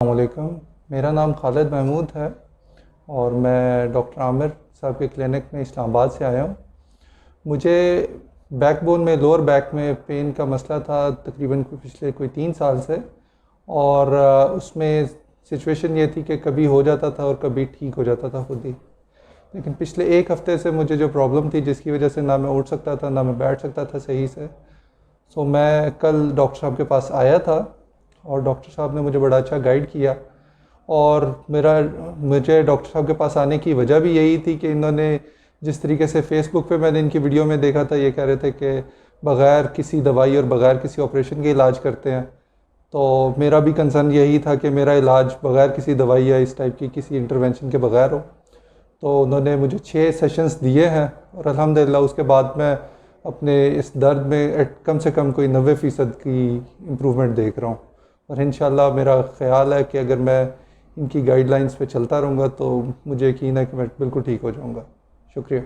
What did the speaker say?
السلام علیکم، میرا نام خالد محمود ہے اور میں ڈاکٹر عامر صاحب کے کلینک میں اسلام آباد سے آیا ہوں۔ مجھے بیک بون میں لوور بیک میں پین کا مسئلہ تھا تقریباً پچھلے 3 سال سے، اور اس میں سچویشن یہ تھی کہ کبھی ہو جاتا تھا اور کبھی ٹھیک ہو جاتا تھا خود ہی۔ لیکن پچھلے 1 ہفتے سے مجھے جو پرابلم تھی، جس کی وجہ سے نہ میں اٹھ سکتا تھا نہ میں بیٹھ سکتا تھا صحیح سے، میں کل ڈاکٹر صاحب کے پاس آیا تھا اور ڈاکٹر صاحب نے مجھے بڑا اچھا گائیڈ کیا۔ اور مجھے ڈاکٹر صاحب کے پاس آنے کی وجہ بھی یہی تھی کہ انہوں نے جس طریقے سے فیس بک پہ میں نے ان کی ویڈیو میں دیکھا تھا، یہ کہہ رہے تھے کہ بغیر کسی دوائی اور بغیر کسی آپریشن کے علاج کرتے ہیں، تو میرا بھی کنسرن یہی تھا کہ میرا علاج بغیر کسی دوائی یا اس ٹائپ کی کسی انٹرونشن کے بغیر ہو۔ تو انہوں نے مجھے 6 سیشنز دیے ہیں اور الحمدللہ اس کے بعد میں اپنے اس درد میں کم سے کم 90% کی امپرومنٹ دیکھ رہا ہوں، اور انشاءاللہ میرا خیال ہے کہ اگر میں ان کی گائیڈ لائنز پہ چلتا رہوں گا تو مجھے یقین ہے کہ میں بالکل ٹھیک ہو جاؤں گا۔ شکریہ۔